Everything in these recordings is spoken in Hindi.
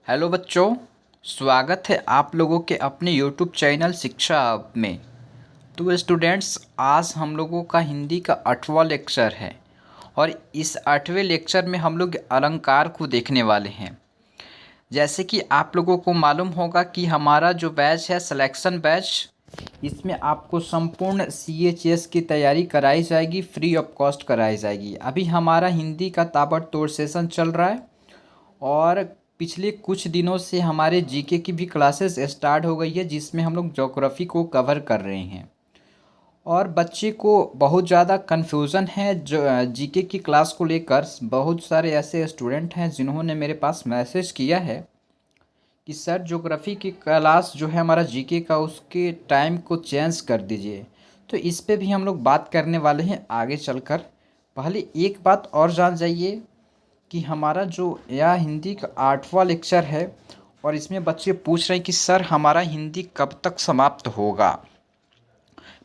हेलो बच्चों। स्वागत है आप लोगों के अपने यूट्यूब चैनल शिक्षा हब में। तो स्टूडेंट्स, आज हम लोगों का हिंदी का 8वां लेक्चर है और इस 8वें लेक्चर में हम लोग अलंकार को देखने वाले हैं। जैसे कि आप लोगों को मालूम होगा कि हमारा जो बैच है सिलेक्शन बैच, इसमें आपको संपूर्ण CHS की तैयारी कराई जाएगी, फ्री ऑफ कॉस्ट कराई जाएगी। अभी हमारा हिंदी का ताबड़तोड़ सेशन चल रहा है और पिछले कुछ दिनों से हमारे जीके की भी क्लासेस स्टार्ट हो गई है, जिसमें हम लोग ज्योग्राफी को कवर कर रहे हैं। और बच्चे को बहुत ज़्यादा कन्फ्यूज़न है जो जीके की क्लास को लेकर। बहुत सारे ऐसे स्टूडेंट हैं जिन्होंने मेरे पास मैसेज किया है कि सर ज्योग्राफी की क्लास जो है हमारा जीके का, उसके टाइम को चेंज कर दीजिए। तो इस पे भी हम लोग बात करने वाले हैं आगे चलकर। पहले एक बात और जान जाइए कि हमारा जो यह हिंदी का 8वां लेक्चर है और इसमें बच्चे पूछ रहे हैं कि सर हमारा हिंदी कब तक समाप्त होगा।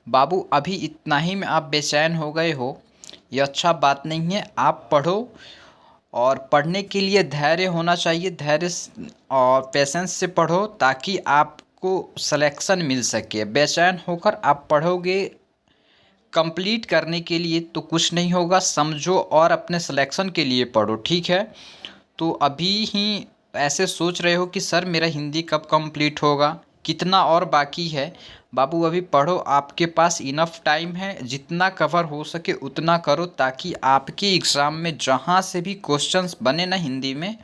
बाबू, अभी इतना ही में आप बेचैन हो गए हो, ये अच्छा बात नहीं है। आप पढ़ो और पढ़ने के लिए धैर्य होना चाहिए। और पेशेंस से पढ़ो ताकि आपको सिलेक्शन मिल सके। बेचैन होकर आप पढ़ोगे कंप्लीट करने के लिए तो कुछ नहीं होगा। समझो और अपने सिलेक्शन के लिए पढ़ो, ठीक है। तो अभी ही ऐसे सोच रहे हो कि सर मेरा हिंदी कब कंप्लीट होगा, कितना और बाकी है। बाबू अभी पढ़ो, आपके पास इनफ टाइम है। जितना कवर हो सके उतना करो ताकि आपके एग्ज़ाम में जहाँ से भी क्वेश्चंस बने ना हिंदी में,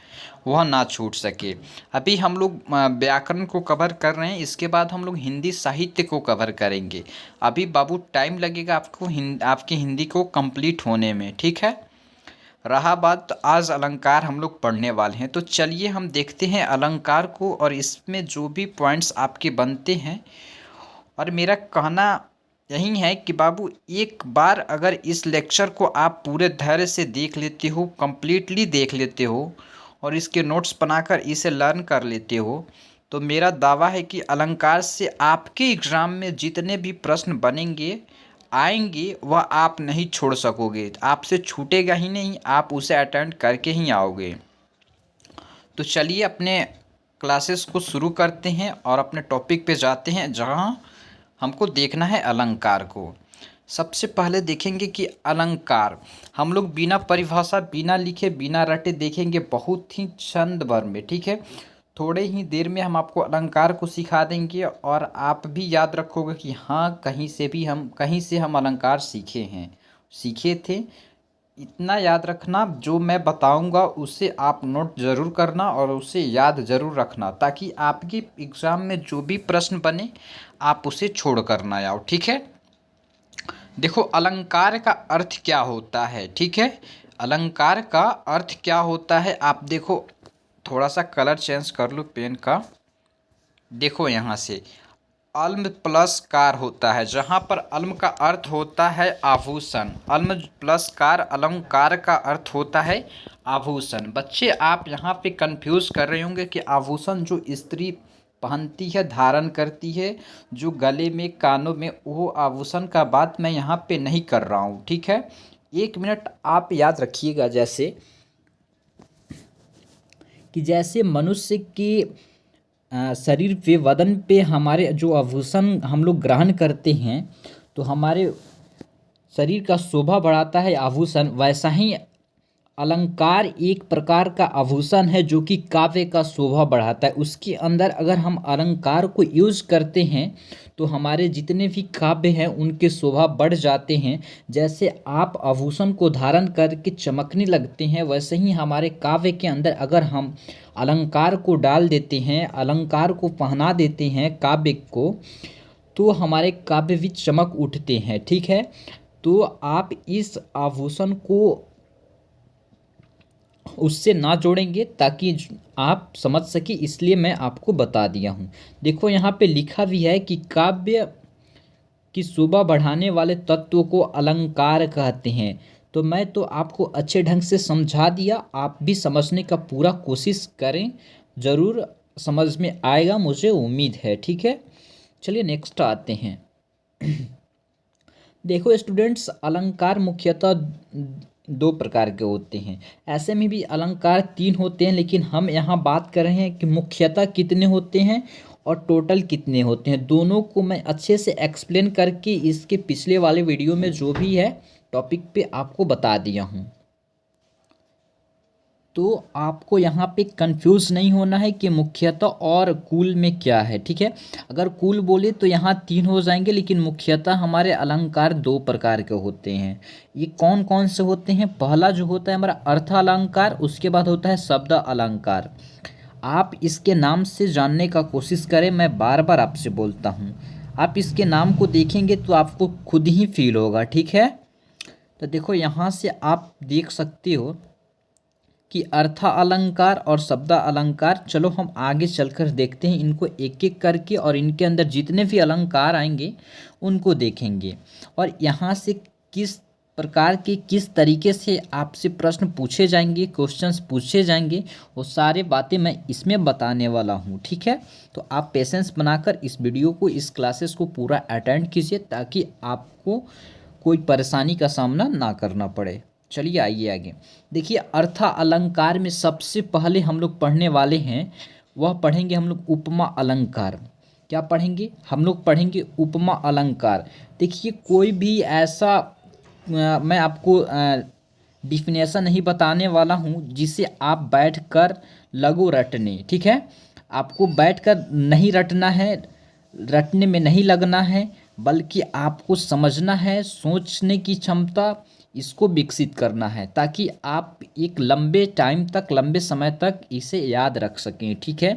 वह ना छूट सके। अभी हम लोग व्याकरण को कवर कर रहे हैं, इसके बाद हम लोग हिंदी साहित्य को कवर करेंगे। अभी बाबू टाइम लगेगा आपको आपकी हिंदी को कंप्लीट होने में, ठीक है। रहा बात, तो आज अलंकार हम लोग पढ़ने वाले हैं। तो चलिए हम देखते हैं अलंकार को और इसमें जो भी पॉइंट्स आपके बनते हैं। और मेरा कहना यही है कि बाबू एक बार अगर इस लेक्चर को आप पूरे धैर्य से देख लेते हो, कंप्लीटली देख लेते हो और इसके नोट्स बनाकर इसे लर्न कर लेते हो, तो मेरा दावा है कि अलंकार से आपके एग्ज़ाम में जितने भी प्रश्न बनेंगे आएंगे वह आप नहीं छोड़ सकोगे। आपसे छूटेगा ही नहीं, आप उसे अटेंड करके ही आओगे। तो चलिए अपने क्लासेस को शुरू करते हैं और अपने टॉपिक पे जाते हैं जहाँ हमको देखना है अलंकार को। सबसे पहले देखेंगे कि अलंकार हम लोग बिना परिभाषा, बिना लिखे, बिना रटे देखेंगे बहुत ही छंद भर में, ठीक है। थोड़े ही देर में हम आपको अलंकार को सिखा देंगे और आप भी याद रखोगे कि हाँ कहीं से हम अलंकार सीखे थे। इतना याद रखना, जो मैं बताऊंगा उसे आप नोट ज़रूर करना और उसे याद ज़रूर रखना ताकि आपके एग्ज़ाम में जो भी प्रश्न बने आप उसे छोड़ कर ना आओ, ठीक है। देखो अलंकार का अर्थ क्या होता है, ठीक है। अलंकार का अर्थ क्या होता है, आप देखो। थोड़ा सा कलर चेंज कर लो पेन का। देखो यहाँ से अल्म प्लस कार होता है, जहाँ पर अल्म का अर्थ होता है आभूषण। अल्म प्लस कार, अलंकार का अर्थ होता है आभूषण। बच्चे आप यहाँ पे कंफ्यूज कर रहे होंगे कि आभूषण जो स्त्री पहनती है, धारण करती है, जो गले में, कानों में, वो आभूषण का बात मैं यहाँ पे नहीं कर रहा हूँ, ठीक है। एक मिनट आप याद रखिएगा। जैसे मनुष्य के शरीर पे, वदन पे हमारे जो आभूषण हम लोग ग्रहण करते हैं तो हमारे शरीर का शोभा बढ़ाता है आभूषण, वैसा ही अलंकार एक प्रकार का आभूषण है जो कि काव्य का शोभा बढ़ाता है। उसके अंदर अगर हम अलंकार को यूज करते हैं तो हमारे जितने भी काव्य हैं उनके शोभा बढ़ जाते हैं। जैसे आप आभूषण को धारण करके चमकने लगते हैं, वैसे ही हमारे काव्य के अंदर अगर हम अलंकार को डाल देते हैं, अलंकार को पहना देते हैं काव्य को, तो हमारे काव्य भी चमक उठते हैं, ठीक है। तो आप इस आभूषण को उससे ना जोड़ेंगे ताकि आप समझ सके, इसलिए मैं आपको बता दिया हूँ। देखो यहाँ पे लिखा भी है कि काव्य की शोभा बढ़ाने वाले तत्व को अलंकार कहते हैं। तो मैं तो आपको अच्छे ढंग से समझा दिया, आप भी समझने का पूरा कोशिश करें, ज़रूर समझ में आएगा, मुझे उम्मीद है, ठीक है। चलिए नेक्स्ट आते हैं। देखो स्टूडेंट्स, अलंकार मुख्यतः दो प्रकार के होते हैं। ऐसे में भी अलंकार तीन होते हैं, लेकिन हम यहाँ बात कर रहे हैं कि मुख्यतः कितने होते हैं और टोटल कितने होते हैं। दोनों को मैं अच्छे से एक्सप्लेन करके इसके पिछले वाले वीडियो में जो भी है टॉपिक पे आपको बता दिया हूँ। तो आपको यहाँ पे कंफ्यूज नहीं होना है कि मुख्यतः और कुल में क्या है, ठीक है। अगर कुल बोले तो यहाँ तीन हो जाएंगे, लेकिन मुख्यतः हमारे अलंकार दो प्रकार के होते हैं। ये कौन कौन से होते हैं? पहला जो होता है हमारा अर्थ अलंकार, उसके बाद होता है शब्द अलंकार। आप इसके नाम से जानने का कोशिश करें, मैं बार बार आपसे बोलता हूँ। आप इसके नाम को देखेंगे तो आपको खुद ही फील होगा, ठीक है। तो देखो यहाँ से आप देख सकते हो कि अर्थ अलंकार और शब्द अलंकार। चलो हम आगे चलकर देखते हैं इनको एक एक करके, और इनके अंदर जितने भी अलंकार आएंगे उनको देखेंगे, और यहाँ से किस प्रकार के किस तरीके से आपसे प्रश्न पूछे जाएंगे, क्वेश्चंस पूछे जाएंगे, वो सारे बातें मैं इसमें बताने वाला हूँ, ठीक है। तो आप पेशेंस बनाकर इस वीडियो को, इस क्लासेस को पूरा अटेंड कीजिए, ताकि आपको कोई परेशानी का सामना ना करना पड़े। चलिए आइए आगे। देखिए अर्थ अलंकार में सबसे पहले हम लोग पढ़ने वाले हैं, वह पढ़ेंगे हम लोग उपमा अलंकार। क्या पढ़ेंगे? हम लोग पढ़ेंगे उपमा अलंकार। देखिए कोई भी ऐसा मैं आपको डिफिनेशन नहीं बताने वाला हूँ जिसे आप बैठकर लगो रटने, ठीक है। आपको बैठकर नहीं रटना है, रटने में नहीं लगना है, बल्कि आपको समझना है, सोचने की क्षमता इसको विकसित करना है, ताकि आप एक लंबे टाइम तक, लंबे समय तक इसे याद रख सकें, ठीक है।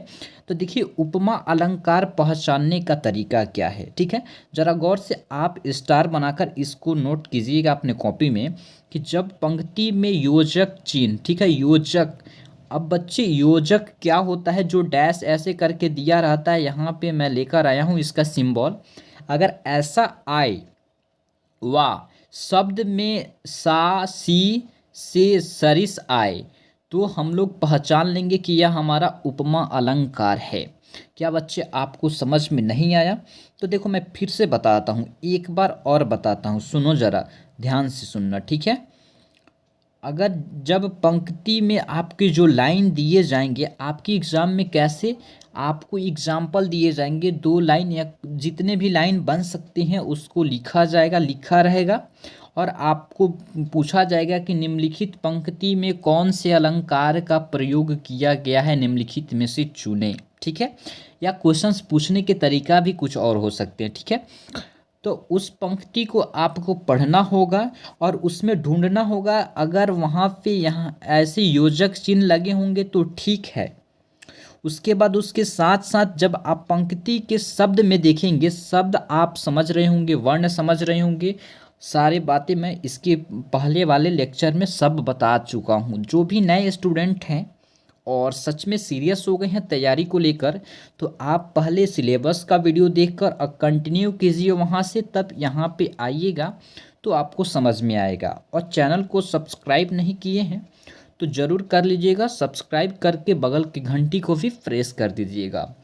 तो देखिए उपमा अलंकार पहचानने का तरीका क्या है, ठीक है। ज़रा गौर से आप स्टार बनाकर इसको नोट कीजिएगा अपने कॉपी में, कि जब पंक्ति में योजक चिन्ह, ठीक है, योजक। अब बच्चे योजक क्या होता है? जो डैश ऐसे करके दिया रहता है, यहाँ पे मैं लेकर आया हूँ इसका सिंबल। अगर ऐसा आए, वाह, शब्द में सा सी से सरिस आए, तो हम लोग पहचान लेंगे कि यह हमारा उपमा अलंकार है। क्या बच्चे आपको समझ में नहीं आया? तो देखो मैं फिर से बताता हूँ, एक बार और बताता हूँ, सुनो ज़रा ध्यान से सुनना, ठीक है। अगर जब पंक्ति में आपके जो लाइन दिए जाएंगे, आपकी एग्ज़ाम में कैसे आपको एग्जाम्पल दिए जाएंगे, दो लाइन या जितने भी लाइन बन सकते हैं उसको लिखा जाएगा, लिखा रहेगा, और आपको पूछा जाएगा कि निम्नलिखित पंक्ति में कौन से अलंकार का प्रयोग किया गया है, निम्नलिखित में से चुनें, ठीक है। या क्वेश्चंस पूछने के तरीका भी कुछ और हो सकते हैं, ठीक है। तो उस पंक्ति को आपको पढ़ना होगा और उसमें ढूंढना होगा, अगर वहाँ पे यहाँ ऐसे योजक चिन्ह लगे होंगे तो ठीक है। उसके बाद उसके साथ साथ जब आप पंक्ति के शब्द में देखेंगे, शब्द आप समझ रहे होंगे, वर्ण समझ रहे होंगे, सारे बातें मैं इसके पहले वाले लेक्चर में सब बता चुका हूँ। जो भी नए स्टूडेंट हैं और सच में सीरियस हो गए हैं तैयारी को लेकर, तो आप पहले सिलेबस का वीडियो देखकर कंटिन्यू कीजिए वहाँ से, तब यहाँ पे आइएगा तो आपको समझ में आएगा। और चैनल को सब्सक्राइब नहीं किए हैं तो ज़रूर कर लीजिएगा, सब्सक्राइब करके बगल की घंटी को भी प्रेस कर दीजिएगा।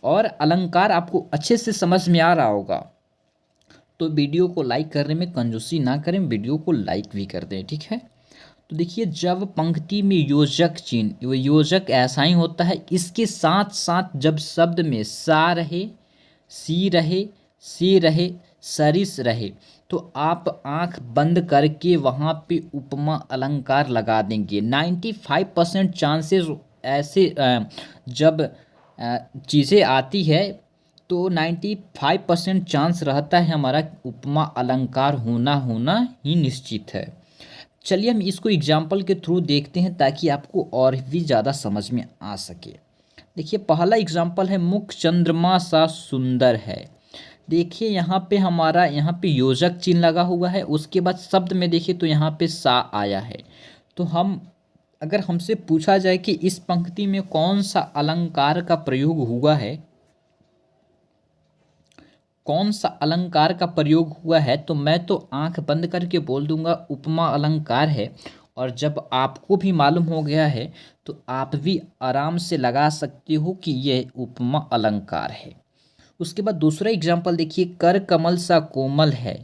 और अलंकार आपको अच्छे से समझ में आ रहा होगा तो वीडियो को लाइक करने में कंजूसी ना करें, वीडियो को लाइक भी कर दें, ठीक है। तो देखिए जब पंक्ति में योजक चिन्ह, वो योजक ऐसा ही होता है, इसके साथ साथ जब शब्द में सा रहे, सी रहे, से रहे, सरिस रहे, तो आप आंख बंद करके वहाँ पे उपमा अलंकार लगा देंगे। 95% चांसेस ऐसे जब चीज़ें आती है तो 95% चांस रहता है हमारा उपमा अलंकार होना ही निश्चित है। चलिए हम इसको एग्जाम्पल के थ्रू देखते हैं, ताकि आपको और भी ज़्यादा समझ में आ सके। देखिए पहला एग्जाम्पल है, मुख चंद्रमा सा सुंदर है। देखिए यहाँ पे हमारा, यहाँ पे योजक चिन्ह लगा हुआ है, उसके बाद शब्द में देखिए तो यहाँ पे सा आया है। तो हम, अगर हमसे पूछा जाए कि इस पंक्ति में कौन सा अलंकार का प्रयोग हुआ है, कौन सा अलंकार का प्रयोग हुआ है, तो मैं तो आंख बंद करके बोल दूंगा उपमा अलंकार है। और जब आपको भी मालूम हो गया है तो आप भी आराम से लगा सकते हो कि यह उपमा अलंकार है। उसके बाद दूसरा एग्जाम्पल देखिए, कर कमल सा कोमल है।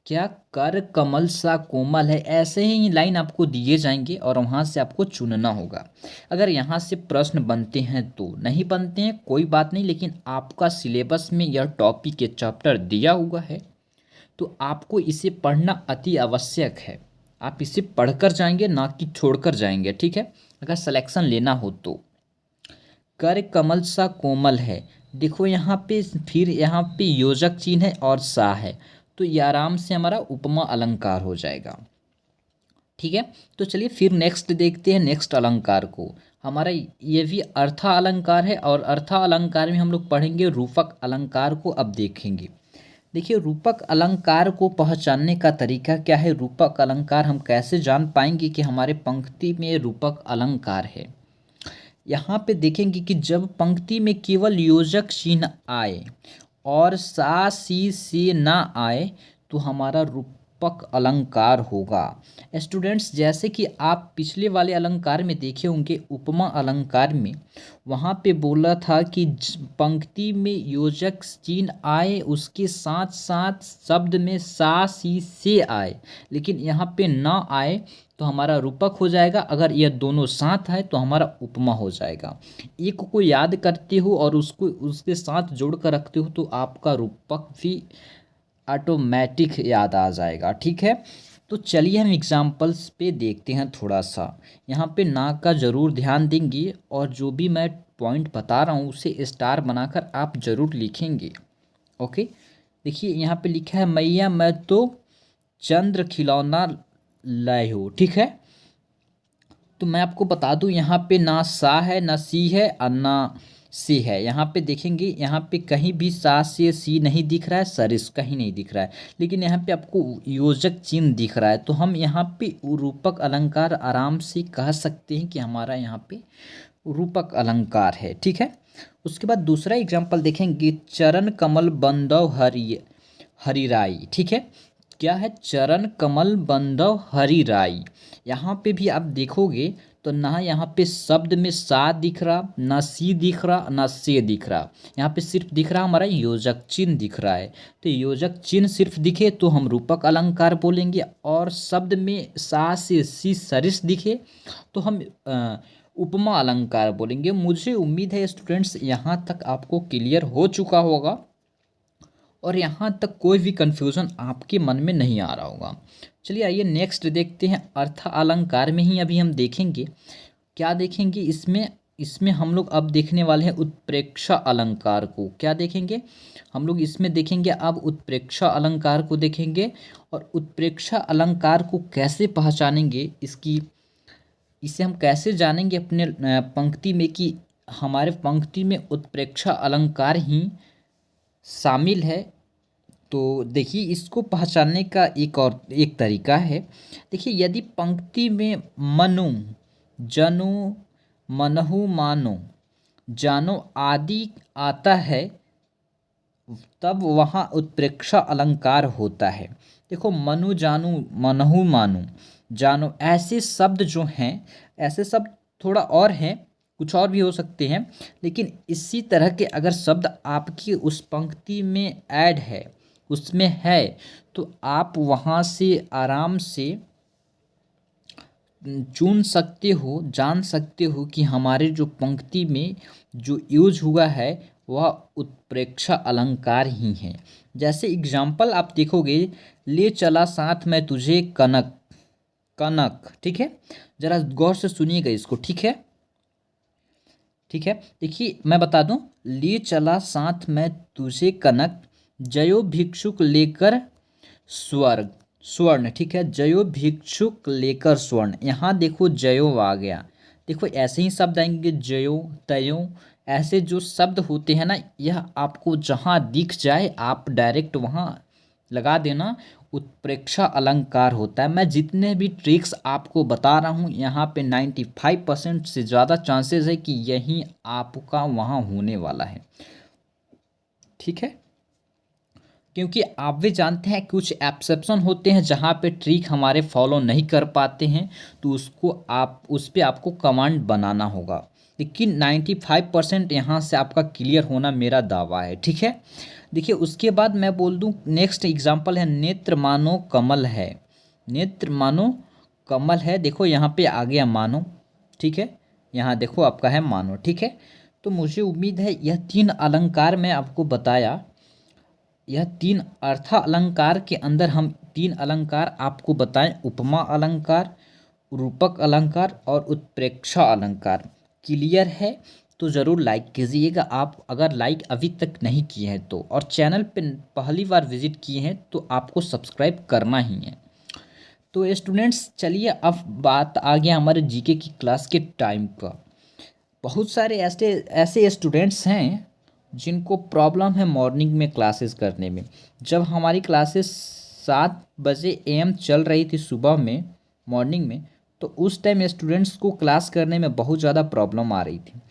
क्या कर कमल सा कोमल है, ऐसे ही लाइन आपको दिए जाएंगे और वहाँ से आपको चुनना होगा। अगर यहाँ से प्रश्न बनते हैं तो, नहीं बनते हैं कोई बात नहीं, लेकिन आपका सिलेबस में यह टॉपिक के चैप्टर दिया हुआ है तो आपको इसे पढ़ना अति आवश्यक है। आप इसे पढ़कर जाएंगे ना कि छोड़कर जाएंगे, ठीक है, अगर सिलेक्शन लेना हो तो। कर कमल सा कोमल है, देखो यहाँ पे फिर यहाँ पे योजक चिन्ह है और सा है, तो ये आराम से हमारा उपमा अलंकार हो जाएगा। ठीक है, तो चलिए फिर नेक्स्ट देखते हैं नेक्स्ट अलंकार को। हमारा ये भी अर्था अलंकार है और अर्था अलंकार में हम लोग पढ़ेंगे रूपक अलंकार को। अब देखेंगे, देखिए रूपक अलंकार को पहचानने का तरीका क्या है, रूपक अलंकार हम कैसे जान पाएंगे कि हमारे पंक्ति में रूपक अलंकार है। यहाँ पे देखेंगे कि जब पंक्ति में केवल योजक चिन्ह आए और सा सी से ना आए तो हमारा रूपक अलंकार होगा। स्टूडेंट्स, जैसे कि आप पिछले वाले अलंकार में देखे होंगे उपमा अलंकार में, वहाँ पे बोला था कि पंक्ति में योजक चिन्ह आए उसके साथ साथ शब्द में सा सी से आए, लेकिन यहाँ पे ना आए तो हमारा रूपक हो जाएगा। अगर यह दोनों साथ है तो हमारा उपमा हो जाएगा। एक को याद करते हो और उसको उसके साथ जोड़ कर रखते हो तो आपका रूपक भी ऑटोमेटिक याद आ जाएगा। ठीक है, तो चलिए हम एग्जाम्पल्स पे देखते हैं थोड़ा सा। यहाँ पे ना का ज़रूर ध्यान देंगे और जो भी मैं पॉइंट बता रहा हूँ उसे स्टार बनाकर आप ज़रूर लिखेंगे। ओके, देखिए यहाँ पे लिखा है मैया मैं तो चंद्र खिलौना लाए हो। ठीक है, तो मैं आपको बता दूं यहाँ पे ना सा है ना सी है और ना सी है। यहाँ पे देखेंगे, यहाँ पे कहीं भी सा से सी नहीं दिख रहा है, सरिस कहीं नहीं दिख रहा है, लेकिन यहाँ पे आपको योजक चिन्ह दिख रहा है, तो हम यहाँ पे रूपक अलंकार आराम से कह सकते हैं कि हमारा यहाँ पे रूपक अलंकार है। ठीक है, उसके बाद दूसरा एग्जाम्पल देखेंगे, चरण कमल बंदव हरिराई। ठीक है, क्या है, चरण कमल बंदव हरिराई। यहाँ पे भी आप देखोगे तो ना यहाँ पे शब्द में सा दिख रहा, ना सी दिख रहा, ना से दिख रहा, यहाँ पे सिर्फ दिख रहा हमारा योजक चिन्ह दिख रहा है। तो योजक चिन्ह सिर्फ दिखे तो हम रूपक अलंकार बोलेंगे, और शब्द में सा से सी सरिस दिखे तो हम उपमा अलंकार बोलेंगे। मुझे उम्मीद है स्टूडेंट्स यहाँ तक आपको क्लियर हो चुका होगा और यहाँ तक कोई भी कन्फ्यूज़न आपके मन में नहीं आ रहा होगा। चलिए आइए नेक्स्ट देखते हैं, अर्थ अलंकार में ही अभी हम देखेंगे। क्या देखेंगे इसमें, इसमें हम लोग अब देखने वाले हैं उत्प्रेक्षा अलंकार को। क्या देखेंगे हम लोग इसमें, देखेंगे अब उत्प्रेक्षा अलंकार को देखेंगे। और उत्प्रेक्षा अलंकार को कैसे पहचानेंगे, इसे हम कैसे जानेंगे अपने पंक्ति में कि हमारे पंक्ति में उत्प्रेक्षा अलंकार ही शामिल है। तो देखिए इसको पहचानने का एक तरीका है। देखिए यदि पंक्ति में मनु जनु मनहु मानो जानो आदि आता है तब वहाँ उत्प्रेक्षा अलंकार होता है। देखो मनु जानू मनहु मानो जानो, ऐसे शब्द जो हैं, ऐसे शब्द थोड़ा और हैं, कुछ और भी हो सकते हैं, लेकिन इसी तरह के अगर शब्द आपकी उस पंक्ति में ऐड है, उसमें है, तो आप वहाँ से आराम से चुन सकते हो, जान सकते हो कि हमारे जो पंक्ति में जो यूज हुआ है वह उत्प्रेक्षा अलंकार ही है। जैसे एग्जाम्पल आप देखोगे, ले चला साथ में तुझे कनक कनक। ठीक है, जरा गौर से सुनिएगा इसको। ठीक है, ठीक है, देखिए मैं बता दूं, ले चला साथ में तुझे कनक जयो भिक्षुक लेकर स्वर्ग स्वर्ण। ठीक है, जयो भिक्षुक लेकर स्वर्ण, यहाँ देखो जयो आ गया। देखो ऐसे ही शब्द आएंगे, जयो तयो, ऐसे जो शब्द होते हैं ना, यह आपको जहाँ दिख जाए आप डायरेक्ट वहाँ लगा देना, उत्प्रेक्षा अलंकार होता है। मैं जितने भी ट्रिक्स आपको बता रहा हूँ यहाँ पे 95% से ज़्यादा चांसेस है कि यही आपका वहाँ होने वाला है। ठीक है, क्योंकि आप भी जानते हैं कुछ एक्सेप्शन होते हैं जहाँ पे ट्रिक हमारे फॉलो नहीं कर पाते हैं, तो उसको आप उस पर आपको कमांड बनाना होगा, लेकिन 95% यहाँ से आपका क्लियर होना मेरा दावा है। ठीक है, देखिए उसके बाद मैं बोल दूं, नेक्स्ट एग्जाम्पल है नेत्र मानो कमल है। नेत्र मानो कमल है, देखो यहाँ पे आ गया मानो, ठीक है, यहाँ देखो आपका है मानो, ठीक है। तो मुझे उम्मीद है यह तीन अलंकार मैं आपको बताया, यह तीन अर्थ अलंकार के अंदर हम तीन अलंकार आपको बताएं, उपमा अलंकार, रूपक अलंकार और उत्प्रेक्षा अलंकार। क्लियर है? तो ज़रूर लाइक कीजिएगा आप, अगर लाइक अभी तक नहीं किए हैं तो, और चैनल पे पहली बार विजिट किए हैं तो आपको सब्सक्राइब करना ही है। तो स्टूडेंट्स चलिए अब बात आ गया हमारे जीके की क्लास के टाइम का। बहुत सारे ऐसे ऐसे स्टूडेंट्स हैं जिनको प्रॉब्लम है मॉर्निंग में क्लासेस करने में। जब हमारी क्लासेस 7 बजे AM चल रही थी सुबह में, मॉर्निंग में, तो उस टाइम स्टूडेंट्स को क्लास करने में बहुत ज़्यादा प्रॉब्लम आ रही थी,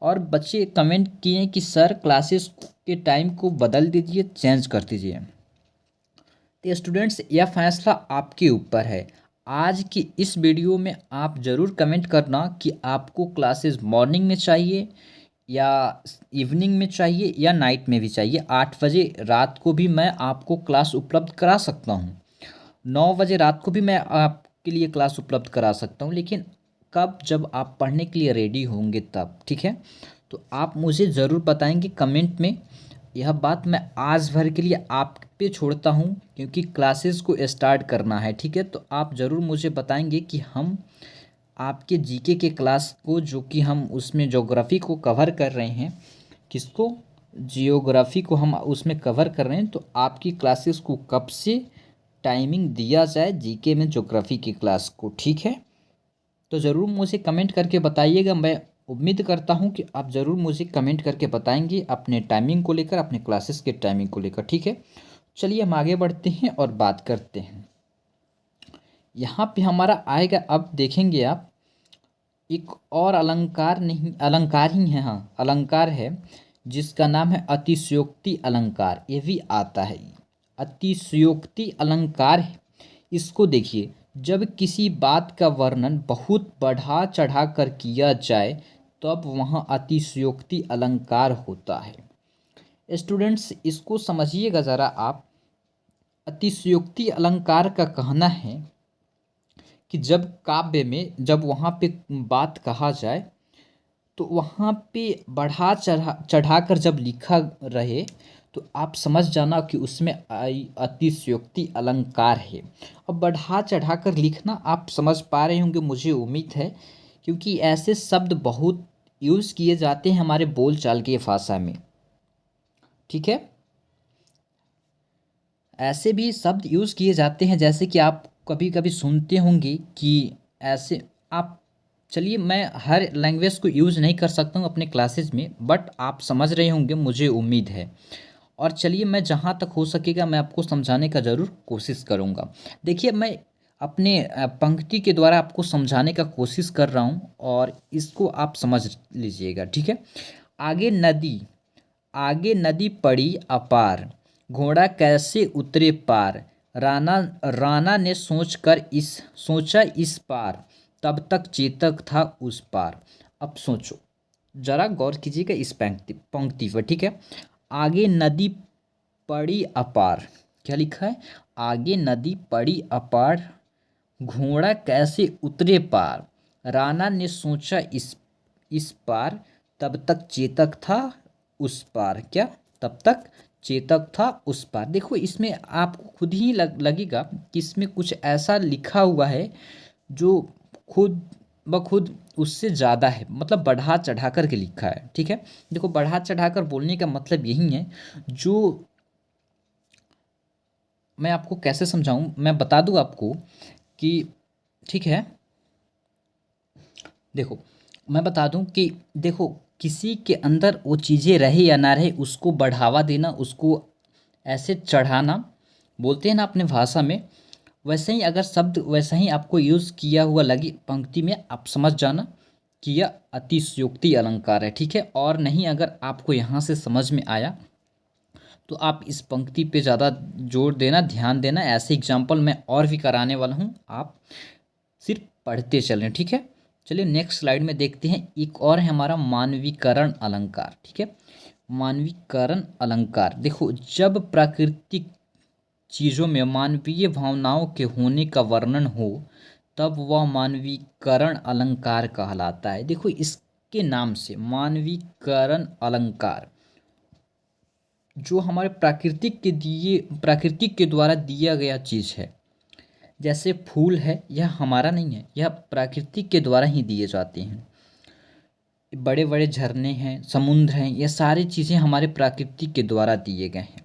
और बच्चे कमेंट किए कि सर क्लासेस के टाइम को बदल दीजिए, चेंज कर दीजिए। तो स्टूडेंट्स यह फैसला आपके ऊपर है। आज की इस वीडियो में आप ज़रूर कमेंट करना कि आपको क्लासेस मॉर्निंग में चाहिए या इवनिंग में चाहिए या नाइट में भी चाहिए। 8 बजे रात को भी मैं आपको क्लास उपलब्ध करा सकता हूँ, 9 बजे रात को भी मैं आपके लिए क्लास उपलब्ध करा सकता हूँ, लेकिन कब, जब आप पढ़ने के लिए रेडी होंगे तब, ठीक है। तो आप मुझे ज़रूर बताएंगे कमेंट में। यह बात मैं आज भर के लिए आप पे छोड़ता हूँ क्योंकि क्लासेस को स्टार्ट करना है, ठीक है। तो आप ज़रूर मुझे बताएंगे कि हम आपके जीके के क्लास को, जो कि हम उसमें ज्योग्राफी को कवर कर रहे हैं, किसको, जियोग्राफी को हम उसमें कवर कर रहे हैं, तो आपकी क्लासेस को कब से टाइमिंग दिया जाए जीके में ज्योग्राफी की क्लास को, ठीक है। तो ज़रूर मुझे कमेंट करके बताइएगा। मैं उम्मीद करता हूँ कि आप ज़रूर मुझे कमेंट करके बताएंगे अपने टाइमिंग को लेकर, अपने क्लासेस के टाइमिंग को लेकर, ठीक है। चलिए हम आगे बढ़ते हैं और बात करते हैं। यहाँ पे हमारा आएगा, अब देखेंगे आप, एक और अलंकार, नहीं अलंकार ही है, हाँ अलंकार है, जिसका नाम है अतिशयोक्ति अलंकार। ये भी आता है, अतिशयोक्ति अलंकार है। इसको देखिए, जब किसी बात का वर्णन बहुत बढ़ा चढ़ा कर किया जाए तब वहाँ अतिशयोक्ति अलंकार होता है। स्टूडेंट्स इसको समझिएगा ज़रा आप। अतिशयोक्ति अलंकार का कहना है कि जब काव्य में, जब वहाँ पे बात कहा जाए तो वहाँ पे बढ़ा चढ़ा कर जब लिखा रहे तो आप समझ जाना कि उसमें अतिशयोक्ति अलंकार है। अब बढ़ा चढ़ा कर लिखना आप समझ पा रहे होंगे, मुझे उम्मीद है, क्योंकि ऐसे शब्द बहुत यूज़ किए जाते हैं हमारे बोलचाल की भाषा में, ठीक है। ऐसे भी शब्द यूज़ किए जाते हैं, जैसे कि आप कभी कभी सुनते होंगे कि ऐसे आप, चलिए मैं हर लैंग्वेज को यूज़ नहीं कर सकता हूँ अपने क्लासेस में, बट आप समझ रहे होंगे मुझे उम्मीद है। और चलिए मैं जहाँ तक हो सकेगा मैं आपको समझाने का ज़रूर कोशिश करूँगा। देखिए मैं अपने पंक्ति के द्वारा आपको समझाने का कोशिश कर रहा हूँ और इसको आप समझ लीजिएगा, ठीक है। आगे नदी, आगे नदी पड़ी अपार, घोड़ा कैसे उतरे पार, राणा राणा ने सोचा इस पार, तब तक चेतक था उस पार। अब सोचो, जरा गौर कीजिएगा इस पंक्ति पर, ठीक है। आगे नदी पड़ी अपार, क्या लिखा है, आगे नदी पड़ी अपार, घोड़ा कैसे उतरे पार, राणा ने सोचा इस पार, तब तक चेतक था उस पार, क्या, तब तक चेतक था उस पार। देखो इसमें आपको खुद ही लगेगा कि इसमें कुछ ऐसा लिखा हुआ है जो खुद ब खुद उससे ज़्यादा है, मतलब बढ़ा चढ़ा कर के लिखा है, ठीक है। देखो बढ़ा चढ़ा कर बोलने का मतलब यही है, जो मैं आपको कैसे समझाऊं, मैं बता दूं आपको कि, ठीक है, देखो मैं बता दूं कि देखो किसी के अंदर वो चीज़ें रहे या ना रहे, उसको बढ़ावा देना, उसको ऐसे चढ़ाना बोलते हैं ना अपने भाषा में, वैसे ही अगर शब्द वैसा ही आपको यूज़ किया हुआ लगे पंक्ति में, आप समझ जाना कि यह अतिशयोक्ति अलंकार है, ठीक है। और नहीं, अगर आपको यहाँ से समझ में आया तो आप इस पंक्ति पे ज़्यादा जोर देना, ध्यान देना। ऐसे एग्जाम्पल मैं और भी कराने वाला हूँ, आप सिर्फ पढ़ते चलें, ठीक है। चलिए नेक्स्ट स्लाइड में देखते हैं, एक और है हमारा मानवीकरण अलंकार, ठीक है। मानवीकरण अलंकार। देखो, जब प्राकृतिक चीज़ों में मानवीय भावनाओं के होने का वर्णन हो तब वह मानवीकरण अलंकार कहलाता है। देखो, इसके नाम से मानवीकरण अलंकार जो हमारे प्राकृतिक के द्वारा दिया गया चीज़ है, जैसे फूल है, यह हमारा नहीं है, यह प्राकृतिक के द्वारा ही दिए जाते हैं। बड़े बड़े झरने हैं, समुद्र हैं, ये सारी चीज़ें हमारे प्राकृतिक के द्वारा दिए गए हैं।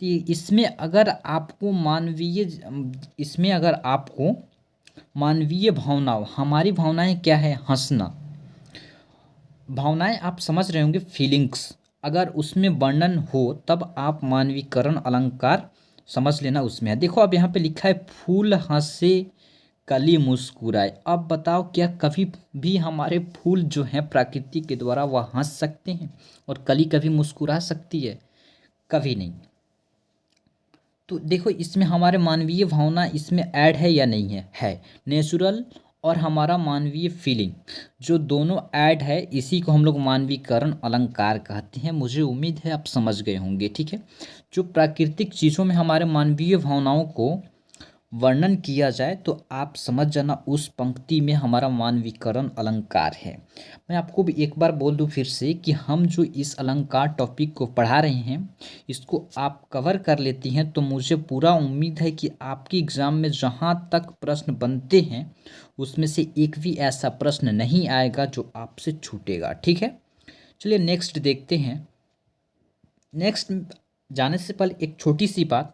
तो इसमें अगर आपको मानवीय भावनाओं, हमारी भावनाएं क्या है, हंसना, भावनाएं आप समझ रहे होंगे, फीलिंग्स, अगर उसमें वर्णन हो तब आप मानवीकरण अलंकार समझ लेना उसमें है। देखो, अब यहाँ पे लिखा है फूल हंसे कली मुस्कुराए। अब बताओ, क्या कभी भी हमारे फूल जो हैं प्रकृति के द्वारा वह हंस सकते हैं और कली कभी मुस्कुरा सकती है? कभी नहीं। तो देखो, इसमें हमारे मानवीय भावना इसमें ऐड है या नहीं है? है। नेचुरल और हमारा मानवीय फीलिंग जो दोनों ऐड है, इसी को हम लोग मानवीकरण अलंकार कहते हैं। मुझे उम्मीद है आप समझ गए होंगे। ठीक है, जो प्राकृतिक चीज़ों में हमारे मानवीय भावनाओं को वर्णन किया जाए तो आप समझ जाना उस पंक्ति में हमारा मानवीकरण अलंकार है। मैं आपको भी एक बार बोल दूं फिर से कि हम जो इस अलंकार टॉपिक को पढ़ा रहे हैं, इसको आप कवर कर लेती हैं तो मुझे पूरा उम्मीद है कि आपके एग्ज़ाम में जहाँ तक प्रश्न बनते हैं उसमें से एक भी ऐसा प्रश्न नहीं आएगा जो आपसे छूटेगा। ठीक है, चलिए नेक्स्ट देखते हैं। नेक्स्ट जाने से पहले एक छोटी सी बात,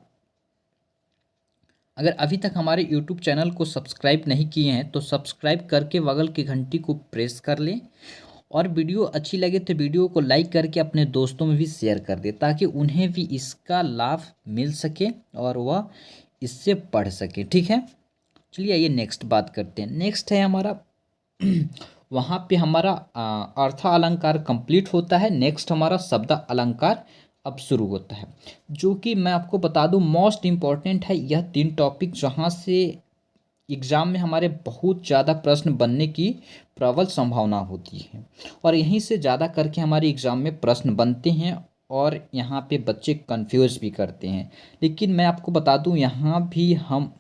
अगर अभी तक हमारे YouTube चैनल को सब्सक्राइब नहीं किए हैं तो सब्सक्राइब करके बगल की घंटी को प्रेस कर लें, और वीडियो अच्छी लगे तो वीडियो को लाइक करके अपने दोस्तों में भी शेयर कर दें ताकि उन्हें भी इसका लाभ मिल सके और वह इससे पढ़ सके। ठीक है, चलिए आइए नेक्स्ट बात करते हैं। नेक्स्ट है हमारा वहाँ पे हमारा अर्थ अलंकार कंप्लीट होता है। नेक्स्ट हमारा शब्द अलंकार अब शुरू होता है, जो कि मैं आपको बता दूं मोस्ट इम्पॉर्टेंट है। यह 3 टॉपिक जहाँ से एग्ज़ाम में हमारे बहुत ज़्यादा प्रश्न बनने की प्रबल संभावना होती है, और यहीं से ज़्यादा करके हमारे एग्ज़ाम में प्रश्न बनते हैं और यहाँ पे बच्चे कंफ्यूज भी करते हैं। लेकिन मैं आपको बता दूं, यहाँ भी हम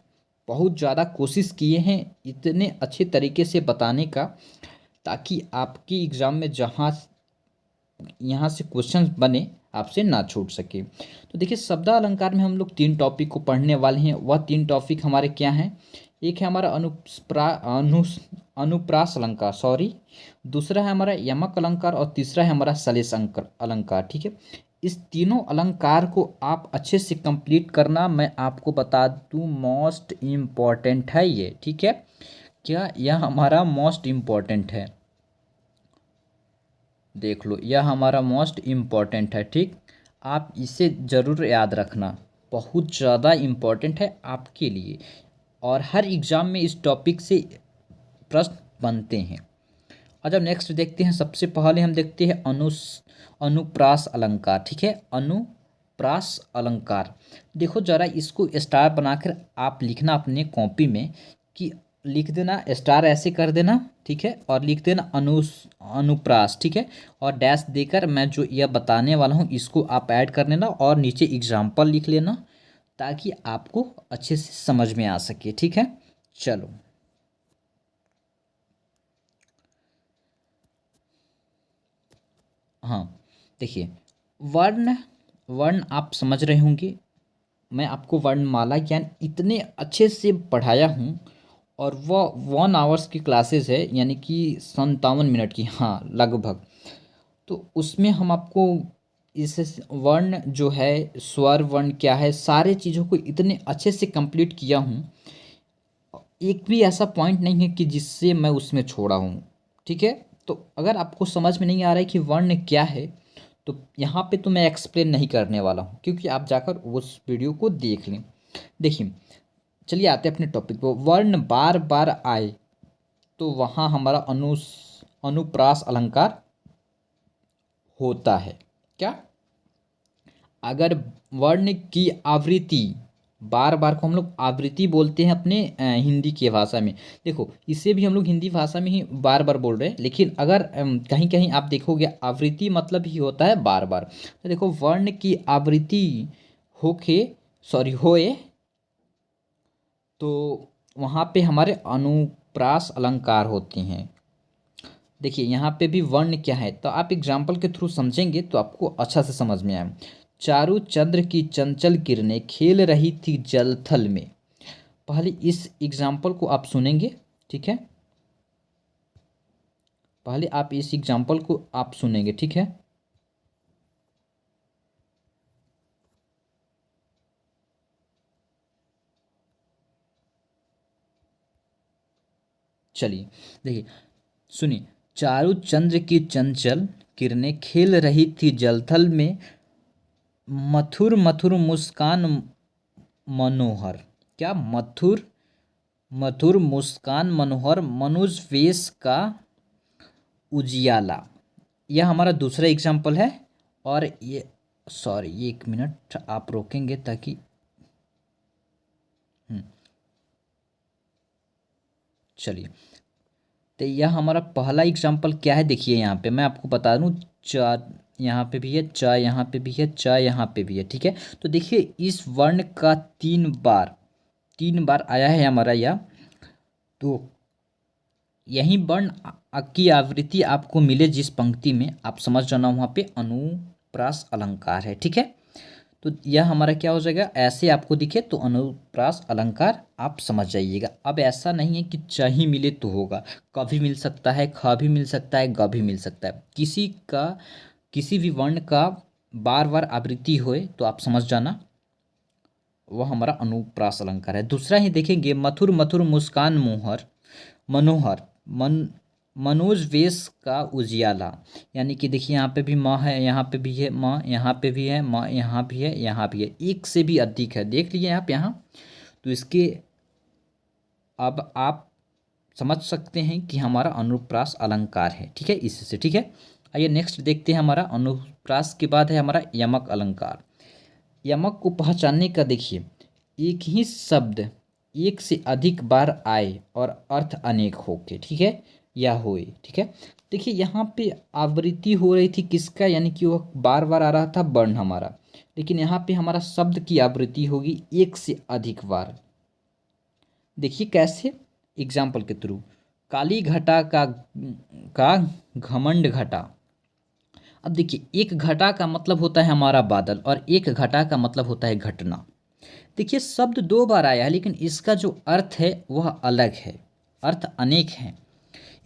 बहुत ज़्यादा कोशिश किए हैं इतने अच्छे तरीके से बताने का, ताकि आपकी एग्ज़ाम में जहाँ यहाँ से क्वेश्चन बने आपसे ना छूट सके। तो देखिए, शब्द अलंकार में हम लोग 3 टॉपिक को पढ़ने वाले हैं। वह 3 टॉपिक हमारे क्या हैं? एक है हमारा अनुप्रास अलंकार, सॉरी, दूसरा है हमारा यमक अलंकार और तीसरा है हमारा सलेश अलंकार। ठीक है, इस तीनों अलंकार को आप अच्छे से कंप्लीट करना। मैं आपको बता दूं मोस्ट इम्पॉर्टेंट है ये। ठीक है, क्या यह हमारा मोस्ट इम्पॉर्टेंट है? देख लो, यह हमारा मोस्ट इम्पॉर्टेंट है। ठीक, आप इसे ज़रूर याद रखना, बहुत ज़्यादा इम्पॉर्टेंट है आपके लिए, और हर एग्ज़ाम में इस टॉपिक से प्रश्न बनते हैं। और जब नेक्स्ट देखते हैं, सबसे पहले हम देखते हैं अनुप्रास अलंकार। ठीक है, अनुप्रास अलंकार। देखो ज़रा, इसको स्टार बनाकर आप लिखना अपने कॉपी में, कि लिख देना स्टार ऐसे कर देना। ठीक है, और लिख देना अनुप्रास। ठीक है, और डैश देकर मैं जो यह बताने वाला हूँ इसको आप ऐड कर लेना और नीचे एग्जाम्पल लिख लेना, ताकि आपको अच्छे से समझ में आ सके। ठीक है, चलो हाँ, देखिए, वर्ण वर्ण आप समझ रहे होंगे। मैं आपको वर्णमाला ज्ञान इतने अच्छे से पढ़ाया हूँ, और वह 1 आवर्स की क्लासेस है, यानी कि 57 मिनट की, हाँ लगभग। तो उसमें हम आपको इस वर्ण जो है, स्वर वर्ण क्या है, सारे चीज़ों को इतने अच्छे से कंप्लीट किया हूँ, एक भी ऐसा पॉइंट नहीं है कि जिससे मैं उसमें छोड़ा हूँ। ठीक है, तो अगर आपको समझ में नहीं आ रहा है कि वर्ण क्या है, तो यहाँ पे तो मैं एक्सप्लेन नहीं करने वाला हूँ, क्योंकि आप जाकर उस वीडियो को देख लें। देखिए, चलिए आते हैं अपने टॉपिक पर। वर्ण बार बार आए तो वहाँ हमारा अनुप्रास अलंकार होता है। क्या? अगर वर्ण की आवृत्ति बार बार को हम लोग आवृत्ति बोलते हैं अपने हिंदी की भाषा में। देखो इसे भी हम लोग हिंदी भाषा में ही बार बार बोल रहे हैं, लेकिन अगर कहीं कहीं आप देखोगे आवृत्ति मतलब ही होता है बार बार। तो देखो वर्ण की आवृत्ति होके सॉरी होए तो वहाँ पे हमारे अनुप्रास अलंकार होते हैं। देखिए यहाँ पे भी वर्ण क्या है, तो आप एग्जाम्पल के थ्रू समझेंगे तो आपको अच्छा से समझ में आए। चारु चंद्र की चंचल किरणें खेल रही थी जलथल में। पहले इस एग्जाम्पल को आप सुनेंगे, ठीक है। पहले आप इस एग्जाम्पल को आप सुनेंगे, ठीक है। चलिए देखिए सुनिए। चारु चंद्र की चंचल किरणें खेल रही थी जलथल में, मथुर मथुर मुस्कान मनोहर। क्या मथुर मधुर मुस्कान मनोहर मनुज वेश का उजियाला। यह हमारा दूसरा एग्जाम्पल है। और ये सॉरी 1 मिनट आप रोकेंगे ताकि चलिए। तो यह हमारा पहला एग्जाम्पल क्या है, देखिए यहाँ पे मैं आपको बता दूँ। चा यहाँ पे भी है, चा यहाँ पे भी है, चा यहाँ पे भी है, ठीक है। तो देखिए इस वर्ण का 3 बार आया है हमारा यह। तो यही वर्ण की आवृत्ति आपको मिले जिस पंक्ति में, आप समझ जाना वहाँ पे अनुप्रास अलंकार है, ठीक है। तो यह हमारा क्या हो जाएगा, ऐसे आपको दिखे तो अनुप्रास अलंकार आप समझ जाइएगा। अब ऐसा नहीं है कि च ही मिले तो होगा, क भी मिल सकता है, ख भी मिल सकता है, ग भी मिल सकता है। किसी भी वर्ण का बार बार आवृत्ति होए तो आप समझ जाना वह हमारा अनुप्रास अलंकार है। दूसरा ही देखेंगे, मथुर मथुर मुस्कान मोहर मनोहर मनोज वेश का उजियाला। यानी कि देखिए यहाँ पे भी माँ है, यहाँ पे भी है माँ, यहाँ पे भी है माँ, यहाँ भी है, यहाँ भी है, एक से भी अधिक है, देख लीजिए आप यहाँ। तो इसके अब आप समझ सकते हैं कि हमारा अनुप्रास अलंकार है, ठीक है, इससे, ठीक है। आइए नेक्स्ट देखते हैं। हमारा अनुप्रास के बाद है हमारा यमक अलंकार। यमक को पहचानने का देखिए, एक ही शब्द एक से अधिक बार आए और अर्थ अनेक होके, ठीक है, या होए, ठीक है। देखिए यहाँ पे आवृत्ति हो रही थी किसका, यानी कि वह बार बार आ रहा था वर्ण हमारा, लेकिन यहाँ पे हमारा शब्द की आवृत्ति होगी एक से अधिक बार। देखिए कैसे, एग्जाम्पल के थ्रू। काली घटा का घमंड घटा। अब देखिए एक घटा का मतलब होता है हमारा बादल और एक घटा का मतलब होता है घटना। देखिए शब्द 2 बार आया है, लेकिन इसका जो अर्थ है वह अलग है, अर्थ अनेक हैं।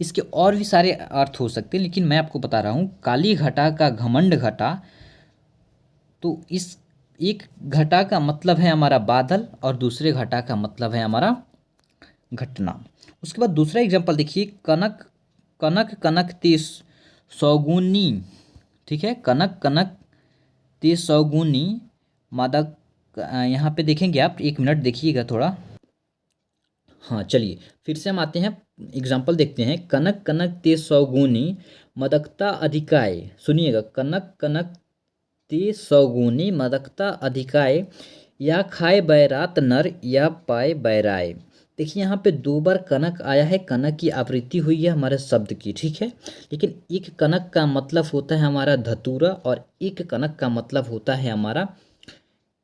इसके और भी सारे अर्थ हो सकते हैं, लेकिन मैं आपको बता रहा हूँ काली घटा का घमंड घटा। तो इस एक घटा का मतलब है हमारा बादल और दूसरे घटा का मतलब है हमारा घटना। उसके बाद दूसरा एग्जाम्पल देखिए, कनक कनक कनक ते सौगुनी, ठीक है, कनक कनक ते सौगुनी मादक। यहाँ पे देखेंगे आप, 1 मिनट देखिएगा थोड़ा। हाँ चलिए फिर से हम आते हैं, एग्जाम्पल देखते हैं। कनक कनक ते सौगुनी मदकता अधिकाय। सुनिएगा, कनक कनक ते सौगुनी मदकता अधिकाय, या खाए बैरात नर या पाए बैराय। देखिए यहाँ पे 2 बार कनक आया है, कनक की आवृत्ति हुई है हमारे शब्द की, ठीक है। लेकिन एक कनक का मतलब होता है हमारा धतूरा और एक कनक का मतलब होता है हमारा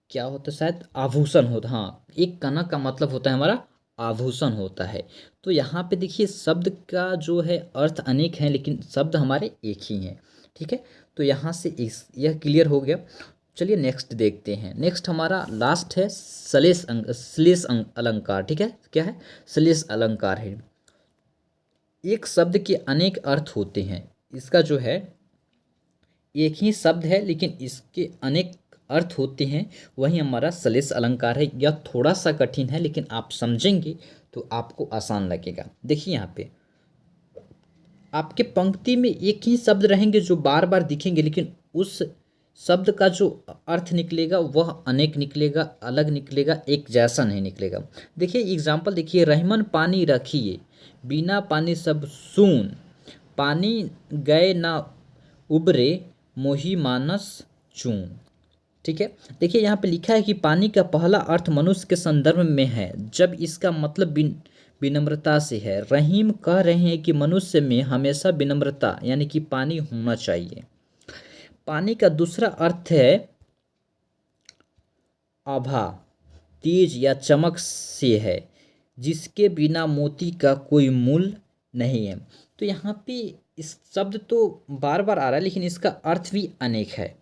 क्या होता है, शायद आभूषण होता, हाँ, एक कनक का मतलब होता है हमारा आभूषण होता है। तो यहाँ पे देखिए शब्द का जो है अर्थ अनेक हैं, लेकिन शब्द हमारे एक ही हैं, ठीक है। तो यहाँ से यह क्लियर हो गया। चलिए नेक्स्ट देखते हैं। नेक्स्ट हमारा लास्ट है श्लेष अलंकार, ठीक है। क्या है, श्लेष अलंकार है। एक शब्द के अनेक अर्थ होते हैं, इसका जो है एक ही शब्द है लेकिन इसके अनेक अर्थ होते हैं, वही हमारा श्लेष अलंकार है। यह थोड़ा सा कठिन है, लेकिन आप समझेंगे तो आपको आसान लगेगा। देखिए यहाँ पे आपके पंक्ति में एक ही शब्द रहेंगे जो बार बार दिखेंगे, लेकिन उस शब्द का जो अर्थ निकलेगा वह अनेक निकलेगा, अलग निकलेगा, एक जैसा नहीं निकलेगा। देखिए एग्जाम्पल देखिए, रहमन पानी रखिए, बिना पानी सब सून, पानी गए ना उबरे, मोही मानस चून। ठीक है। देखिए यहाँ पे लिखा है कि पानी का पहला अर्थ मनुष्य के संदर्भ में है जब इसका मतलब विनम्रता से है। रहीम कह रहे हैं कि मनुष्य में हमेशा विनम्रता यानी कि पानी होना चाहिए। पानी का दूसरा अर्थ है आभा, तेज या चमक से है, जिसके बिना मोती का कोई मूल्य नहीं है। तो यहाँ पे इस शब्द तो बार बार आ रहा है लेकिन इसका अर्थ भी अनेक है।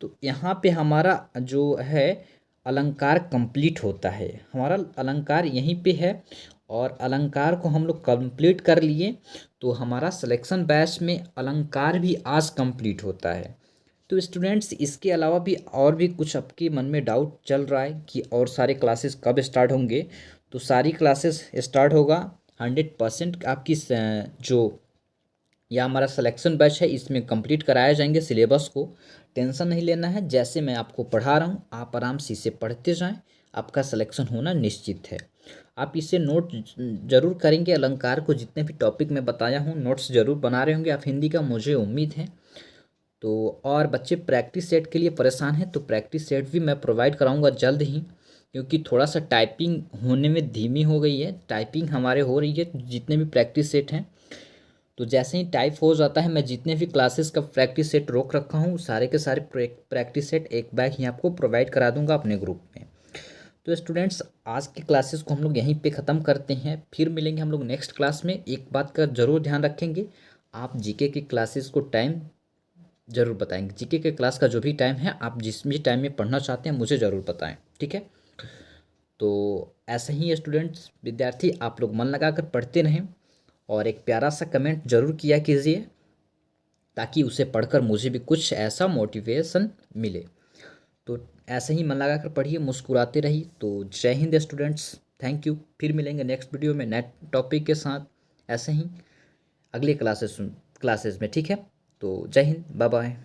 तो यहाँ पे हमारा जो है अलंकार कंप्लीट होता है, हमारा अलंकार यहीं पे है और अलंकार को हम लोग कंप्लीट कर लिए तो हमारा सिलेक्शन बैच में अलंकार भी आज कंप्लीट होता है। तो स्टूडेंट्स इसके अलावा भी और भी कुछ आपके मन में डाउट चल रहा है कि और सारे क्लासेस कब स्टार्ट होंगे, तो सारी क्लासेस स्टार्ट होगा 100% आपकी जो या हमारा सिलेक्शन बैच है इसमें कंप्लीट कराया जाएंगे सिलेबस को। टेंशन नहीं लेना है, जैसे मैं आपको पढ़ा रहा हूँ आप आराम से इसे पढ़ते जाएं, आपका सिलेक्शन होना निश्चित है। आप इसे नोट जरूर करेंगे, अलंकार को जितने भी टॉपिक मैं बताया हूँ नोट्स जरूर बना रहे होंगे आप हिंदी का, मुझे उम्मीद है। तो और बच्चे प्रैक्टिस सेट के लिए परेशान हैं तो प्रैक्टिस सेट भी मैं प्रोवाइड कराऊंगा जल्द ही, क्योंकि थोड़ा सा टाइपिंग होने में धीमी हो गई है, टाइपिंग हमारे हो रही है जितने भी प्रैक्टिस सेट हैं। तो जैसे ही टाइप हो जाता है मैं जितने भी क्लासेस का प्रैक्टिस सेट रोक रखा हूँ सारे के सारे प्रैक्टिस सेट एक बैग ही आपको प्रोवाइड करा दूंगा अपने ग्रुप में। तो स्टूडेंट्स आज की क्लासेस को हम लोग यहीं पे ख़त्म करते हैं, फिर मिलेंगे हम लोग नेक्स्ट क्लास में। एक बात का ज़रूर ध्यान रखेंगे, आप जीके की क्लासेस को टाइम ज़रूर बताएंगे। जीके के क्लास का जो भी टाइम है आप जिस भी टाइम में पढ़ना चाहते हैं मुझे ज़रूर बताएं, ठीक है। तो ऐसे ही स्टूडेंट्स विद्यार्थी आप लोग मन लगाकर पढ़ते रहें और एक प्यारा सा कमेंट ज़रूर किया कीजिए ताकि उसे पढ़कर मुझे भी कुछ ऐसा मोटिवेशन मिले। तो ऐसे ही मन लगाकर पढ़िए, मुस्कुराते रहिए। तो जय हिंद स्टूडेंट्स, थैंक यू। फिर मिलेंगे नेक्स्ट वीडियो में नेक्स्ट टॉपिक के साथ ऐसे ही अगले क्लासेस में, ठीक है। तो जय हिंद, बाय बाय।